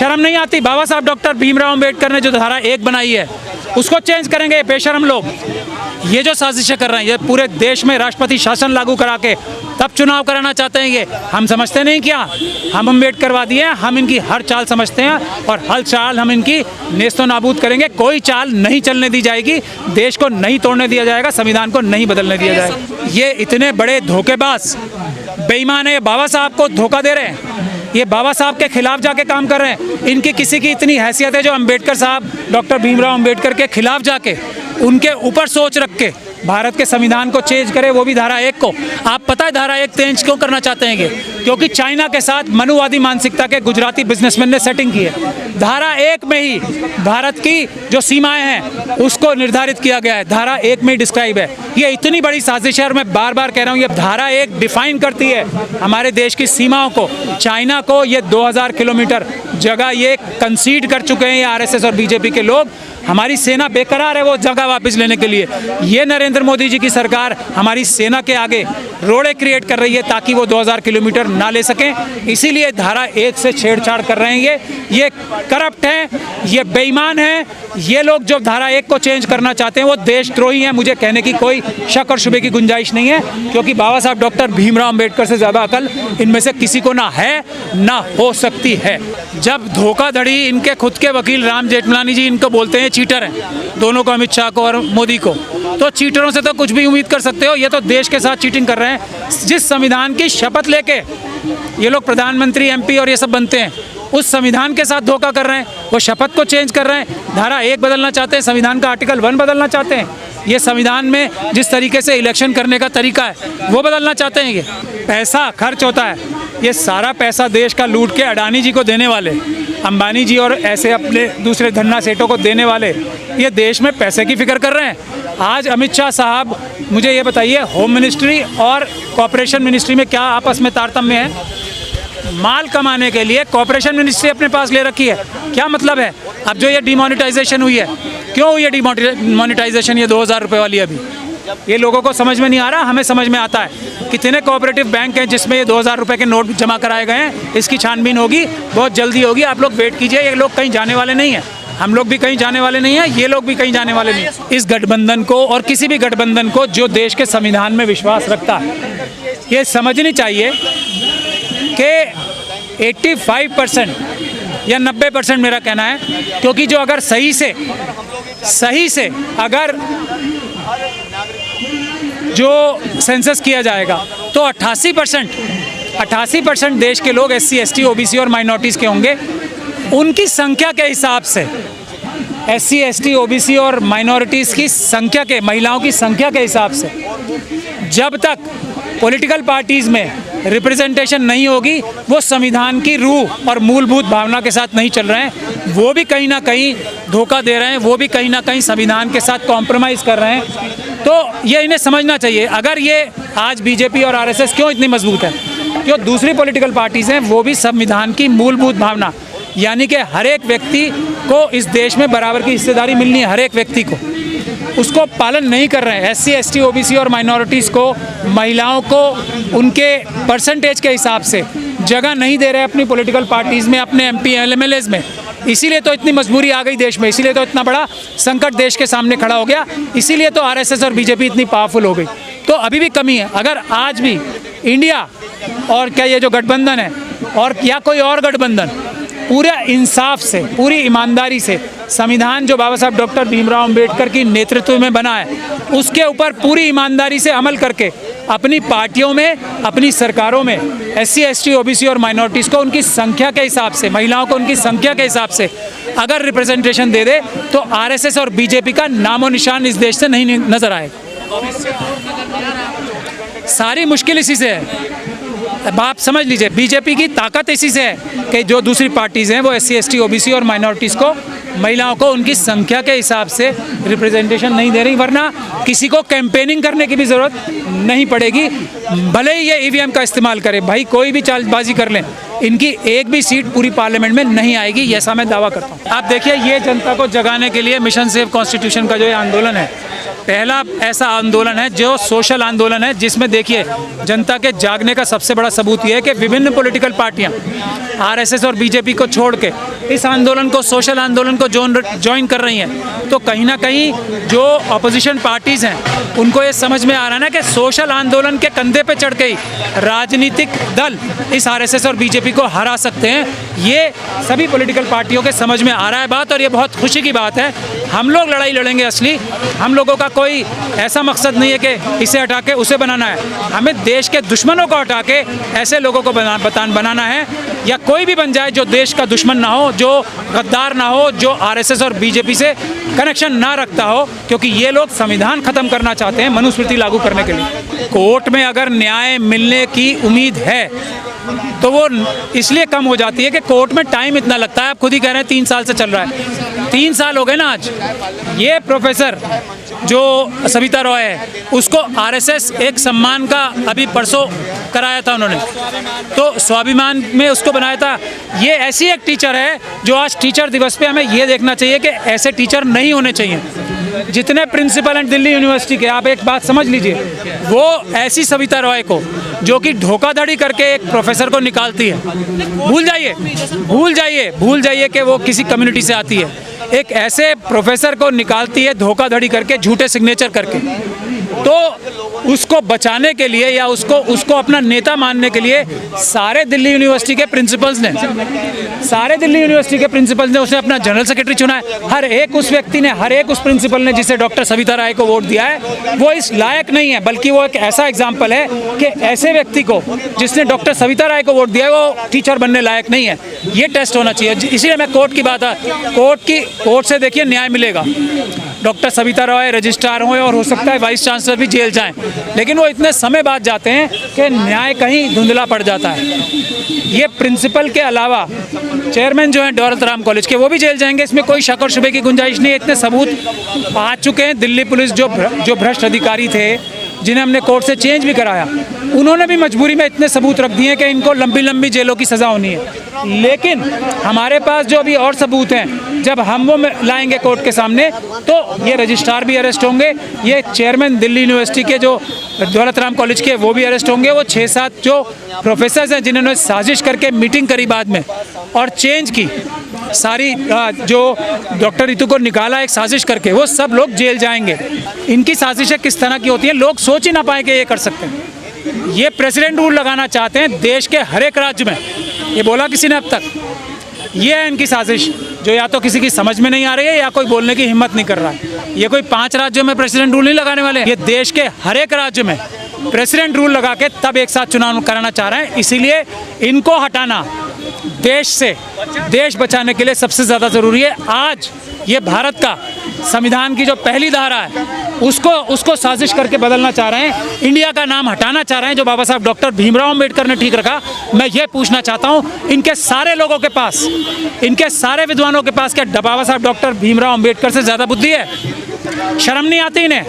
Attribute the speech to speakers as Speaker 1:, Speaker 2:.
Speaker 1: शर्म नहीं आती? बाबा साहब डॉक्टर भीमराव अंबेडकर ने जो धारा 1 बनाई है उसको चेंज करेंगे बेशरम लोग। ये जो साजिशें कर रहे हैं, ये पूरे देश में राष्ट्रपति शासन लागू करा के तब चुनाव कराना चाहते हैं। ये हम समझते नहीं क्या? हम अम्बेडकरवादी हैं, हम इनकी हर चाल समझते हैं और हर चाल हम इनकी नेस्तो नाबूद करेंगे। कोई चाल नहीं चलने दी जाएगी, देश को नहीं तोड़ने दिया जाएगा, संविधान को नहीं बदलने दिया जाएगा। ये इतने बड़े धोखेबाज बेईमान है, बाबा साहब को धोखा दे रहे हैं, ये बाबा साहब के खिलाफ जाके काम कर रहे हैं। इनकी किसी की इतनी हैसियत है जो अंबेडकर साहब डॉक्टर भीमराव अंबेडकर के खिलाफ जाके उनके ऊपर सोच रख के भारत के संविधान को चेंज करे, वो भी धारा 1 को। आप पता है धारा 1 चेंज क्यों करना चाहते हैं? क्योंकि चाइना के साथ मनुवादी मानसिकता के गुजराती बिजनेसमैन ने सेटिंग की है। धारा 1 में ही भारत की जो सीमाएं हैं उसको निर्धारित किया गया है, धारा 1 में ही डिस्क्राइब है। ये इतनी बड़ी साजिश है और मैं बार बार कह रहा हूँ, ये धारा 1 डिफाइन करती है हमारे देश की सीमाओं को। चाइना को ये 2000 किलोमीटर जगह ये कंसीड कर चुके हैं, ये आरएसएस और बीजेपी के लोग। हमारी सेना बेकरार है वो जगह वापस लेने के लिए। ये नरेंद्र मोदी जी की सरकार हमारी सेना के आगे रोड़े क्रिएट कर रही है ताकि वो 2000 किलोमीटर ना ले सकें। इसीलिए धारा 1 से छेड़छाड़ कर रहे हैं। ये करप्ट हैं, ये बेईमान हैं। ये लोग जो धारा 1 को चेंज करना चाहते हैं वो देशद्रोही हैं। मुझे कहने की कोई शक और शुबे की गुंजाइश नहीं है, क्योंकि बाबा साहब डॉक्टर भीमराव अंबेडकर से ज़्यादा अकल इनमें से किसी को ना है ना हो सकती है। जब धोखाधड़ी इनके खुद के वकील राम जेठमलानी जी इनको बोलते हैं चीटर हैं, दोनों को, अमित शाह को और मोदी को, तो चीटरों से तो कुछ भी उम्मीद कर सकते हो। ये तो देश के साथ चीटिंग कर रहे हैं। जिस संविधान की शपथ लेके ये लोग प्रधानमंत्री, एमपी और ये सब बनते हैं, उस संविधान के साथ धोखा कर रहे हैं। वो शपथ को चेंज कर रहे हैं, धारा 1 बदलना चाहते हैं, संविधान का आर्टिकल 1 बदलना चाहते हैं। ये संविधान में जिस तरीके से इलेक्शन करने का तरीका है वो बदलना चाहते हैं। ये पैसा खर्च होता है, ये सारा पैसा देश का लूट के अडानी जी को देने वाले, अंबानी जी और ऐसे अपने दूसरे धन्ना सेठों को देने वाले, ये देश में पैसे की फिक्र कर रहे हैं। आज अमित शाह साहब, मुझे ये बताइए, होम मिनिस्ट्री और कॉर्पोरेशन मिनिस्ट्री में क्या आपस में तारतम्य है? माल कमाने के लिए कॉर्पोरेशन मिनिस्ट्री अपने पास ले रखी है। क्या मतलब है? अब जो ये डिमोनेटाइजेशन हुई है, क्यों हुई है डिमोनेटाइजेशन ये 2000 रुपये वाली? अभी ये लोगों को समझ में नहीं आ रहा, हमें समझ में आता है। कितने कोऑपरेटिव बैंक हैं जिसमें ये 2000 रुपये के नोट जमा कराए गए हैं? इसकी छानबीन होगी, बहुत जल्दी होगी। आप लोग वेट कीजिए, ये लोग कहीं जाने वाले नहीं हैं, हम लोग भी कहीं जाने वाले नहीं हैं, ये लोग भी कहीं जाने वाले नहीं हैं। इस गठबंधन को और किसी भी गठबंधन को जो देश के संविधान में विश्वास रखता है, ये समझनी चाहिए कि 85% या 90% मेरा कहना है, क्योंकि जो अगर सही से अगर जो सेंसस किया जाएगा तो 88% देश के लोग SC, ST, OBC और माइनॉरिटीज़ के होंगे। उनकी संख्या के हिसाब से SC, ST, OBC और माइनॉरिटीज़ की संख्या के, महिलाओं की संख्या के हिसाब से जब तक पॉलिटिकल पार्टीज़ में रिप्रेजेंटेशन नहीं होगी, वो संविधान की रूह और मूलभूत भावना के साथ नहीं चल रहे हैं। वो भी कहीं ना कहीं धोखा दे रहे हैं, वो भी कहीं ना कहीं संविधान के साथ कॉम्प्रोमाइज़ कर रहे हैं। तो ये इन्हें समझना चाहिए। अगर ये आज बीजेपी और आरएसएस क्यों इतनी मजबूत है? क्यों दूसरी पॉलिटिकल पार्टीज़ हैं वो भी संविधान की मूलभूत भावना, यानी कि हर एक व्यक्ति को इस देश में बराबर की हिस्सेदारी मिलनी है, हर एक व्यक्ति को, उसको पालन नहीं कर रहे हैं। SC, ST, OBC और माइनॉरिटीज़ को, महिलाओं को उनके परसेंटेज के हिसाब से जगह नहीं दे रहे अपनी पॉलिटिकल पार्टीज़ में, अपने MP, LMLAs में। इसीलिए तो इतनी मजबूरी आ गई देश में, इसीलिए तो इतना बड़ा संकट देश के सामने खड़ा हो गया, इसीलिए तो आरएसएस और बीजेपी इतनी पावरफुल हो गई। तो अभी भी कमी है। अगर आज भी इंडिया और क्या ये जो गठबंधन है और या कोई और गठबंधन पूरे इंसाफ से, पूरी ईमानदारी से संविधान जो बाबा साहब डॉक्टर भीमराव अंबेडकर की नेतृत्व में बना है उसके ऊपर पूरी ईमानदारी से अमल करके अपनी पार्टियों में, अपनी सरकारों में SC, ST, OBC और माइनॉरिटीज़ को उनकी संख्या के हिसाब से, महिलाओं को उनकी संख्या के हिसाब से अगर रिप्रेजेंटेशन दे दे तो आरएसएस और बीजेपी का नामो निशान इस देश से नहीं नजर आएगा। सारी मुश्किल इसी से है। आप समझ लीजिए, बीजेपी की ताकत इसी से है कि जो दूसरी पार्टीज़ हैं वो SC, ST, OBC और माइनॉरिटीज़ को, महिलाओं को उनकी संख्या के हिसाब से रिप्रेजेंटेशन नहीं दे रही, वरना किसी को कैंपेनिंग करने की भी ज़रूरत नहीं पड़ेगी, भले ही ये ईवीएम का इस्तेमाल करें, भाई कोई भी चालबाजी कर लें, इनकी एक भी सीट पूरी पार्लियामेंट में नहीं आएगी, ऐसा मैं दावा करता हूँ। आप देखिए, ये जनता को जगाने के लिए मिशन सेव कॉन्स्टिट्यूशन का जो ये आंदोलन है, पहला ऐसा आंदोलन है जो सोशल आंदोलन है, जिसमें देखिए जनता के जागने का सबसे बड़ा सबूत ये है कि विभिन्न पॉलिटिकल पार्टियां आरएसएस और बीजेपी को छोड़ के इस आंदोलन को, सोशल आंदोलन को ज्वाइन कर रही हैं। तो कहीं ना कहीं जो अपोजिशन पार्टीज़ हैं उनको ये समझ में आ रहा है ना कि सोशल आंदोलन के कंधे पे चढ़ के ही राजनीतिक दल इस आरएसएस और बीजेपी को हरा सकते हैं। ये सभी पॉलिटिकल पार्टियों के समझ में आ रहा है बात, और ये बहुत खुशी की बात है। हम लोग लड़ाई लड़ेंगे असली, हम लोगों का कोई ऐसा मकसद नहीं है कि इसे हटा के उसे बनाना है, हमें देश के दुश्मनों को हटा के ऐसे लोगों को बनाना है, या कोई भी बन जाए जो देश का दुश्मन ना हो, जो गद्दार ना हो, जो आरएसएस और बीजेपी से कनेक्शन ना रखता हो, क्योंकि ये लोग संविधान खत्म करना चाहते हैं मनुस्मृति लागू करने के लिए। कोर्ट में अगर न्याय मिलने की उम्मीद है तो वो इसलिए कम हो जाती है कि कोर्ट में टाइम इतना लगता है। आप खुद ही कह रहे हैं 3 साल से चल रहा है, 3 साल हो गए ना आज। ये प्रोफेसर जो सविता रॉय है, उसको आरएसएस एक सम्मान का अभी परसों कराया था उन्होंने, तो स्वाभिमान में उसको बनाया था। ये ऐसी एक टीचर है जो आज टीचर दिवस पे हमें ये देखना चाहिए कि ऐसे टीचर नहीं होने चाहिए। जितने प्रिंसिपल हैं दिल्ली यूनिवर्सिटी के, आप एक बात समझ लीजिए, वो ऐसी सविता रॉय को जो कि धोखाधड़ी करके एक प्रोफेसर को निकालती है, भूल जाइए कि वो किसी कम्युनिटी से आती है, एक ऐसे प्रोफेसर को निकालती है धोखाधड़ी करके, झूठे सिग्नेचर करके। तो उसको बचाने के लिए या उसको अपना नेता मानने के लिए सारे दिल्ली यूनिवर्सिटी के प्रिंसिपल्स ने उसने अपना जनरल सेक्रेटरी चुना है। हर एक उस व्यक्ति ने, हर एक उस प्रिंसिपल ने जिसे डॉक्टर सविता राय को वोट दिया है, वो इस लायक नहीं है, बल्कि वो एक ऐसा एग्जाम्पल है कि ऐसे व्यक्ति को जिसने डॉक्टर सविता राय को वोट दिया है वो टीचर बनने लायक नहीं है। ये टेस्ट होना चाहिए। इसीलिए मैं कोर्ट की बात है, कोर्ट से देखिए न्याय मिलेगा। डॉक्टर सविता रॉय रजिस्ट्रार हुए और हो सकता है वाइस चांसलर भी जेल जाएं, लेकिन वो इतने समय बाद जाते हैं कि न्याय कहीं धुंधला पड़ जाता है। ये प्रिंसिपल के अलावा चेयरमैन जो हैं दौलत राम कॉलेज के, वो भी जेल जाएंगे, इसमें कोई शक और शुबे की गुंजाइश नहीं है। इतने सबूत आ चुके हैं। दिल्ली पुलिस जो भ्रष्ट अधिकारी थे, जिन्हें हमने कोर्ट से चेंज भी कराया, उन्होंने भी मजबूरी में इतने सबूत रख दिए कि इनको लंबी लंबी जेलों की सज़ा होनी है। लेकिन हमारे पास जो अभी और सबूत हैं, जब हम वो लाएंगे कोर्ट के सामने, तो ये रजिस्ट्रार भी अरेस्ट होंगे, ये चेयरमैन दिल्ली यूनिवर्सिटी के जो दौलत राम कॉलेज के, वो भी अरेस्ट होंगे। वो 6-7 जो प्रोफेसर्स हैं जिन्होंने साजिश करके मीटिंग करी बाद में और चेंज की सारी, जो डॉक्टर रितु को निकाला एक साजिश करके, वो सब लोग जेल जाएंगे। इनकी साजिशें किस तरह की होती हैं लोग सोच ही ना पाए कि ये कर सकते हैं। ये प्रेसिडेंट रूल लगाना चाहते हैं देश के हर एक राज्य में, ये बोला किसी ने अब तक। ये है इनकी साजिश, जो या तो किसी की समझ में नहीं आ रही है या कोई बोलने की हिम्मत नहीं कर रहा है। ये कोई 5 राज्यों में प्रेसिडेंट रूल नहीं लगाने वाले, ये देश के हर एक राज्य में प्रेसिडेंट रूल लगा के तब एक साथ चुनाव कराना चाह रहे हैं। इसीलिए इनको हटाना देश से, देश बचाने के लिए सबसे ज़्यादा ज़रूरी है। आज ये भारत का संविधान की जो पहली धारा है, उसको साजिश करके बदलना चाह रहे हैं, इंडिया का नाम हटाना चाह रहे हैं, जो बाबा साहब डॉक्टर भीमराव अम्बेडकर ने ठीक रखा। मैं ये पूछना चाहता हूँ इनके सारे लोगों के पास, इनके सारे विद्वानों के पास, क्या बाबा साहब डॉक्टर भीमराव अम्बेडकर से ज़्यादा बुद्धि है? शर्म नहीं आती इन्हें?